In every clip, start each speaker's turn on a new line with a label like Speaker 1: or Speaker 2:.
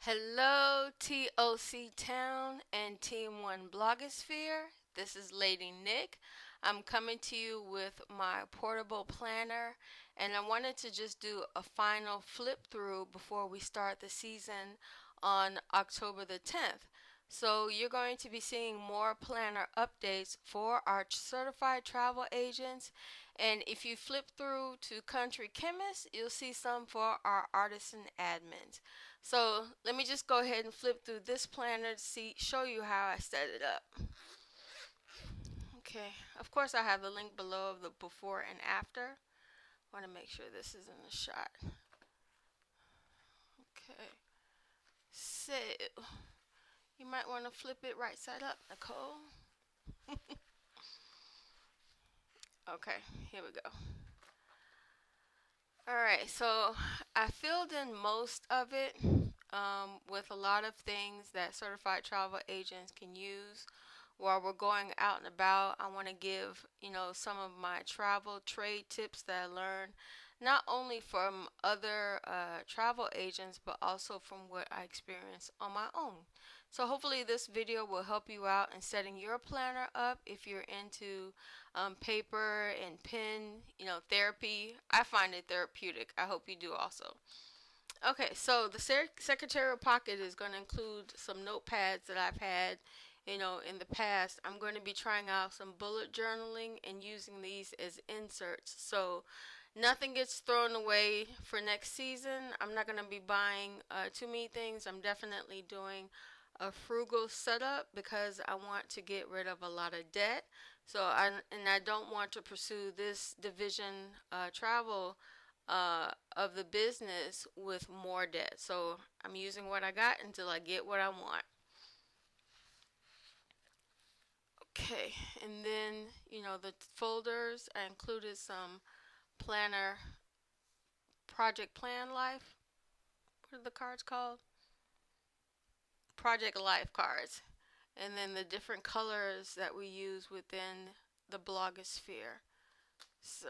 Speaker 1: Hello, TOC Town and Team One Blogosphere. This is Lady Nick. I'm coming to you with my portable planner, and I wanted to just do a final flip through before we start the season on October the 10th. So, you're going to be seeing more planner updates for our certified travel agents. And if you flip through to Country Chemist, you'll see some for our artisan admins. So let me just go ahead and flip through this planner to show you how I set it up. Okay, of course I have the link below of the before and after. I want to make sure this is in the shot. Okay, so you might want to flip it right side up, Nicole. Okay, here we go. Alright, so I filled in most of it with a lot of things that certified travel agents can use while we're going out and about. I want to give, some of my travel trade tips that I learned not only from other travel agents but also from what I experienced on my own. So hopefully this video will help you out in setting your planner up if you're into paper and pen, therapy. I find it therapeutic. I hope you do also. Okay, so the secretarial pocket is going to include some notepads that I've had, in the past. I'm going to be trying out some bullet journaling and using these as inserts. So nothing gets thrown away for next season. I'm not going to be buying too many things. I'm definitely doing a frugal setup because I want to get rid of a lot of debt. I don't want to pursue this division travel of the business with more debt. So I'm using what I got until I get what I want. Okay, and then the folders, I included some planner project plan life. What are the cards called? Project life cards. And then the different colors that we use within the blogosphere. So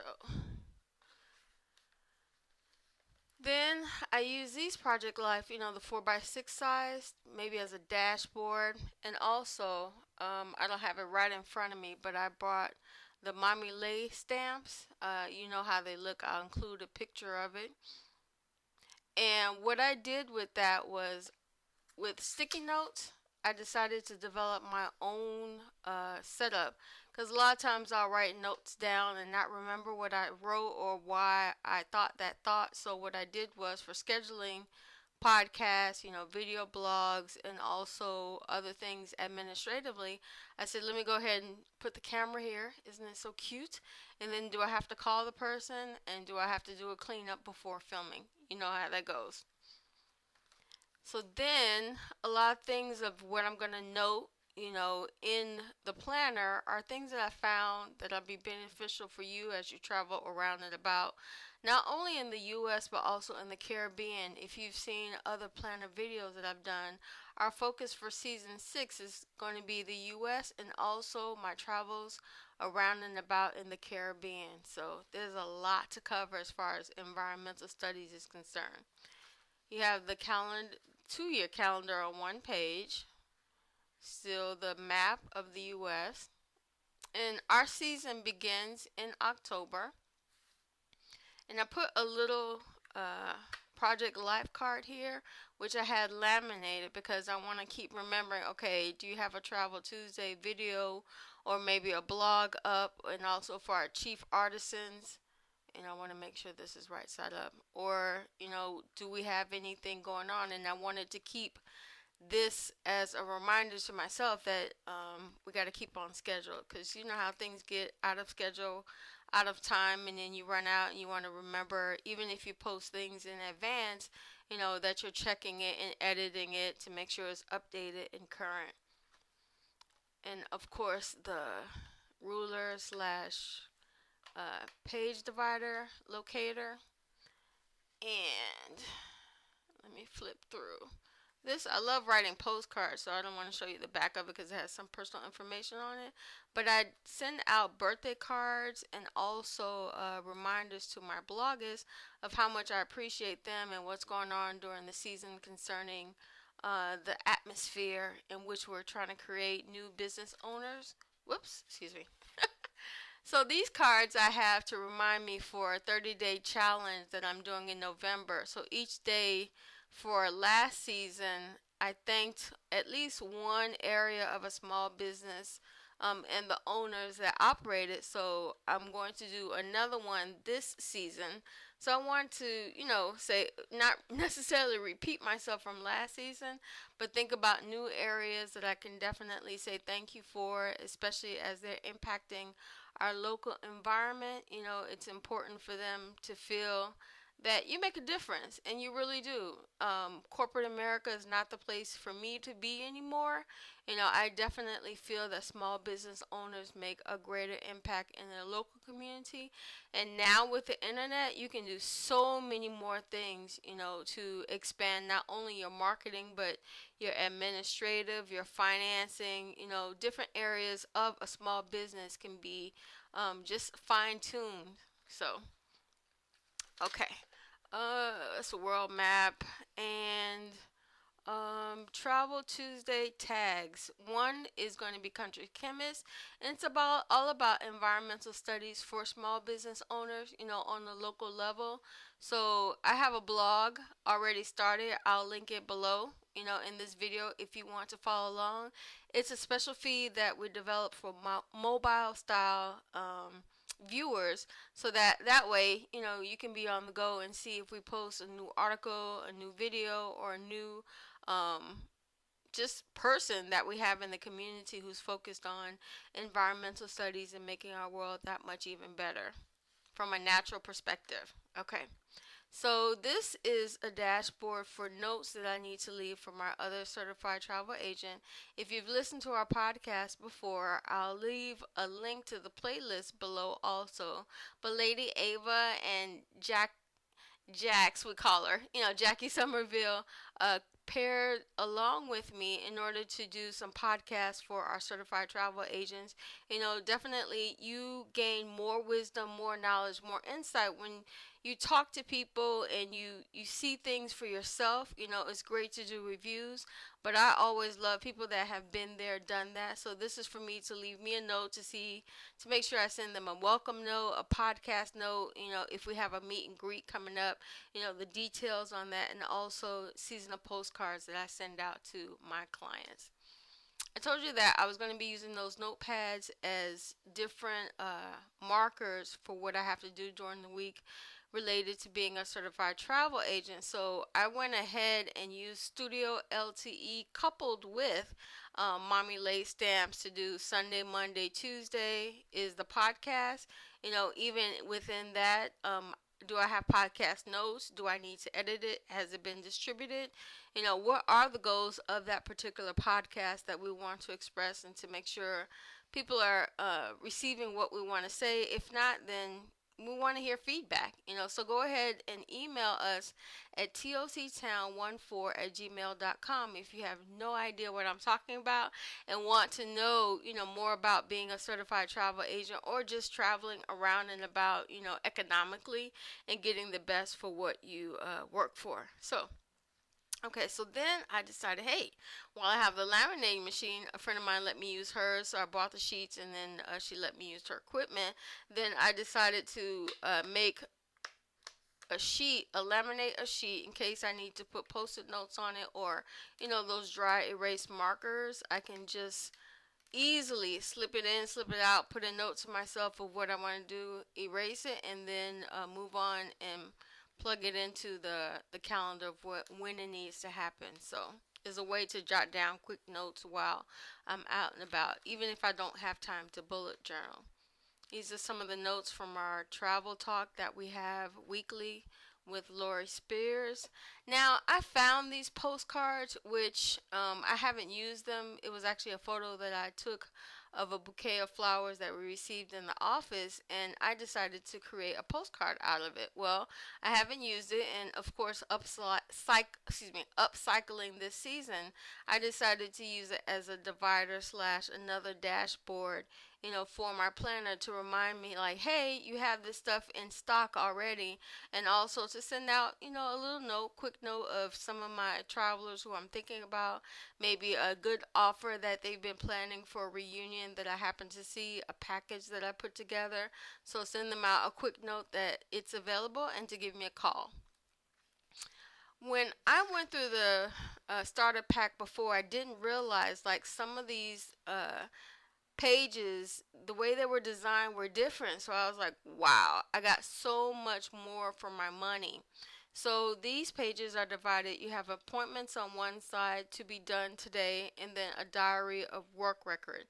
Speaker 1: then I use these Project Life, the 4x6 size, maybe as a dashboard. And also, I don't have it right in front of me, but I bought the Mommy Lay stamps. You know how they look. I'll include a picture of it. And what I did with that was with sticky notes, I decided to develop my own setup because a lot of times I'll write notes down and not remember what I wrote or why I thought that thought. So what I did was for scheduling podcasts, video blogs, and also other things administratively, I said, let me go ahead and put the camera here. Isn't it so cute? And then do I have to call the person and do I have to do a cleanup before filming? You know how that goes. So then a lot of things of what I'm going to note, in the planner are things that I found that'll be beneficial for you as you travel around and about, not only in the US but also in the Caribbean. If you've seen other planner videos that I've done, our focus for season 6 is going to be the US and also my travels around and about in the Caribbean. So there's a lot to cover as far as environmental studies is concerned. You have the calendar, 2-year calendar on one page, still the map of the US. And our season begins in October. And I put a little Project Life card here, which I had laminated because I want to keep remembering, okay, do you have a Travel Tuesday video or maybe a blog up? And also for our chief artisans, and I want to make sure this is right side up. Or, do we have anything going on? And I wanted to keep this as a reminder to myself that we got to keep on schedule because you know how things get out of schedule, out of time, and then you run out and you want to remember, even if you post things in advance, that you're checking it and editing it to make sure it's updated and current. And of course, the ruler slash page divider locator. And let me flip through. This, I love writing postcards, so I don't want to show you the back of it because it has some personal information on it. But I send out birthday cards and also reminders to my bloggers of how much I appreciate them and what's going on during the season concerning the atmosphere in which we're trying to create new business owners. Whoops, excuse me. So these cards I have to remind me for a 30-day challenge that I'm doing in November. So each day for last season, I thanked at least one area of a small business and the owners that operate it. So I'm going to do another one this season. So I want to, say not necessarily repeat myself from last season, but think about new areas that I can definitely say thank you for, especially as they're impacting our local environment. It's important for them to feel that you make a difference, and you really do. Corporate America is not the place for me to be anymore. I definitely feel that small business owners make a greater impact in their local community. And now with the internet, you can do so many more things, to expand not only your marketing, but your administrative, your financing, different areas of a small business can be just fine tuned. So, okay. It's a world map and Travel Tuesday tags. One is going to be Country Chemist, and it's about all about environmental studies for small business owners, on the local level. So I have a blog already started. I'll link it below, in this video if you want to follow along. It's a special feed that we developed for mobile style viewers, so that way you can be on the go and see if we post a new article, a new video, or a new um, just person that we have in the community who's focused on environmental studies and making our world that much even better from a natural perspective. Okay. So this is a dashboard for notes that I need to leave for my other certified travel agent. If you've listened to our podcast before, I'll leave a link to the playlist below also. But Lady Ava and Jax, we call her, Jackie Somerville, paired along with me in order to do some podcasts for our certified travel agents. Definitely you gain more wisdom, more knowledge, more insight when you talk to people and you see things for yourself. It's great to do reviews, but I always love people that have been there, done that. So this is for me to leave me a note to make sure I send them a welcome note, a podcast note, if we have a meet and greet coming up, the details on that, and also seasonal postcards that I send out to my clients. I told you that I was going to be using those notepads as different markers for what I have to do during the week related to being a certified travel agent. So I went ahead and used Studio LTE coupled with Mommy Lay stamps to do Sunday, Monday, Tuesday is the podcast. Even within that, do I have podcast notes? Do I need to edit it? Has it been distributed? What are the goals of that particular podcast that we want to express and to make sure people are receiving what we want to say? If not, then we want to hear feedback. So go ahead and email us at toctown14@gmail.com if you have no idea what I'm talking about and want to know, more about being a certified travel agent or just traveling around and about, economically and getting the best for what you work for. So okay, so then I decided, hey, while I have the laminating machine, a friend of mine let me use hers, so I bought the sheets, and then she let me use her equipment. Then I decided to make laminate a sheet in case I need to put post-it notes on it, or those dry erase markers. I can just easily slip it in, slip it out, put a note to myself of what I want to do, erase it, and then move on and plug it into the calendar of when it needs to happen. So it's a way to jot down quick notes while I'm out and about, even if I don't have time to bullet journal. These are some of the notes from our travel talk that we have weekly with Lori Spears. Now, I found these postcards, which I haven't used them. It was actually a photo that I took of a bouquet of flowers that we received in the office, and I decided to create a postcard out of it. Well, I haven't used it, and of course, upcycling this season, I decided to use it as a divider slash another dashboard for my planner to remind me, like, hey, you have this stuff in stock already. And also to send out, a little note, quick note of some of my travelers who I'm thinking about, maybe a good offer that they've been planning for a reunion that I happen to see, a package that I put together. So send them out a quick note that it's available and to give me a call. When I went through the starter pack before, I didn't realize like some of these pages, the way they were designed were different. So I was like, wow, I got so much more for my money. So these pages are divided. You have appointments on one side to be done today, and then a diary of work record.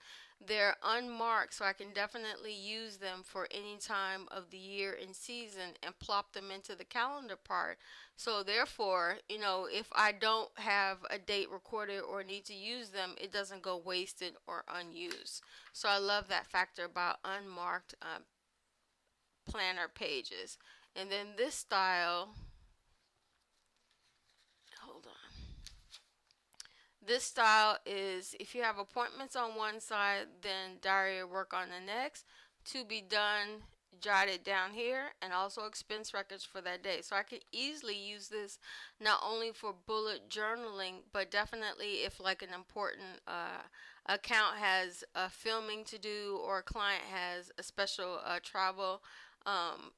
Speaker 1: They're unmarked, so I can definitely use them for any time of the year and season and plop them into the calendar part. So therefore, if I don't have a date recorded or need to use them, it doesn't go wasted or unused. So I love that factor about unmarked planner pages. And then this style, hold on. This style is if you have appointments on one side, then diary of work on the next. To be done, jotted down here, and also expense records for that day. So I could easily use this not only for bullet journaling, but definitely if like an important account has filming to do or a client has a special travel.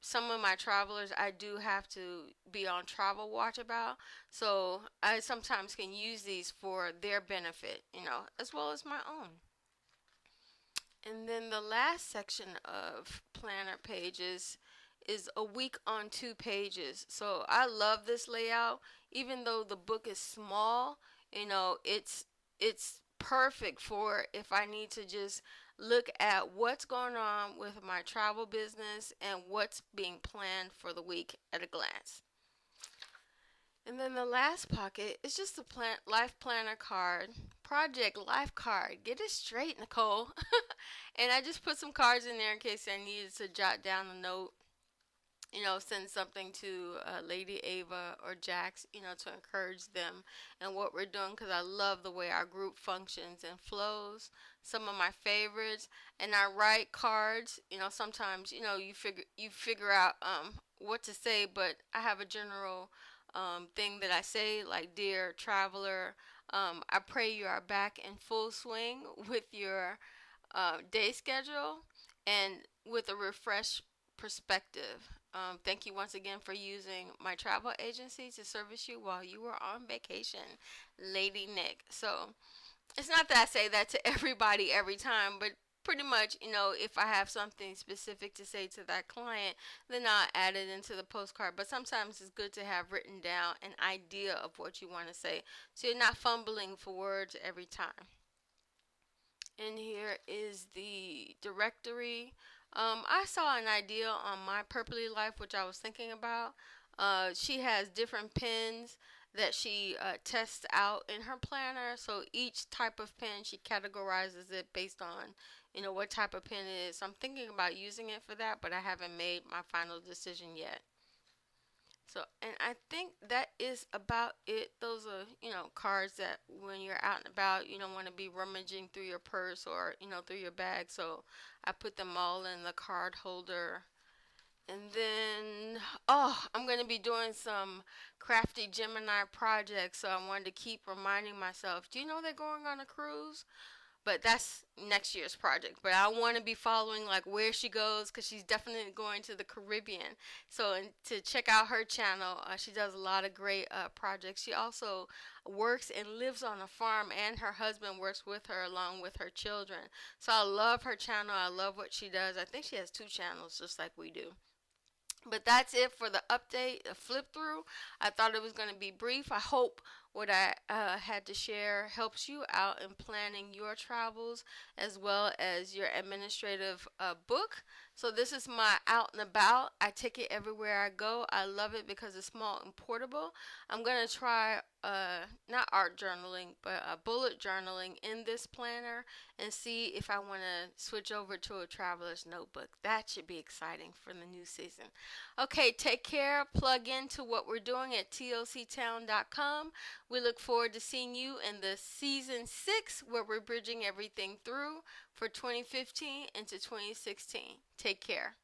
Speaker 1: Some of my travelers I do have to be on travel watch about, so I sometimes can use these for their benefit, as well as my own. And then the last section of planner pages is a week on 2 pages. So I love this layout. Even though the book is small, it's perfect for if I need to just look at what's going on with my travel business and what's being planned for the week at a glance. And then the last pocket is just a life planner card, project life card. Get it straight, Nicole. And I just put some cards in there in case I needed to jot down a note, send something to Lady Ava or Jax, to encourage them and what we're doing because I love the way our group functions and flows. Some of my favorites, and I write cards. Sometimes you figure out what to say, but I have a general thing that I say, like, dear traveler, I pray you are back in full swing with your day schedule and with a refreshed perspective. Thank you once again for using my travel agency to service you while you were on vacation, Lady Nick. So it's not that I say that to everybody every time, but pretty much, if I have something specific to say to that client, then I'll add it into the postcard. But sometimes it's good to have written down an idea of what you want to say so you're not fumbling for words every time. And here is the directory. I saw an idea on My Purpley Life, which I was thinking about. She has different pens that she tests out in her planner. So each type of pen, she categorizes it based on, what type of pen it is. So I'm thinking about using it for that, but I haven't made my final decision yet. So, and I think that is about it. Those are, cards that when you're out and about, you don't want to be rummaging through your purse or, through your bag. So I put them all in the card holder. And then, I'm going to be doing some crafty Gemini projects. So I wanted to keep reminding myself, do you know they're going on a cruise? But that's next year's project. But I want to be following like where she goes because she's definitely going to the Caribbean. So and to check out her channel, she does a lot of great projects. She also works and lives on a farm, and her husband works with her along with her children. So I love her channel. I love what she does. I think she has 2 channels just like we do. But that's it for the update, a flip through. I thought it was going to be brief. I hope what I had to share helps you out in planning your travels as well as your administrative book. So this is my out and about. I take it everywhere I go. I love it because it's small and portable. I'm going to try not art journaling, but bullet journaling in this planner and see if I want to switch over to a traveler's notebook. That should be exciting for the new season. Okay, take care. Plug into what we're doing at toctown.com. We look forward to seeing you in the season 6 where we're bridging everything through for 2015 into 2016. Take care.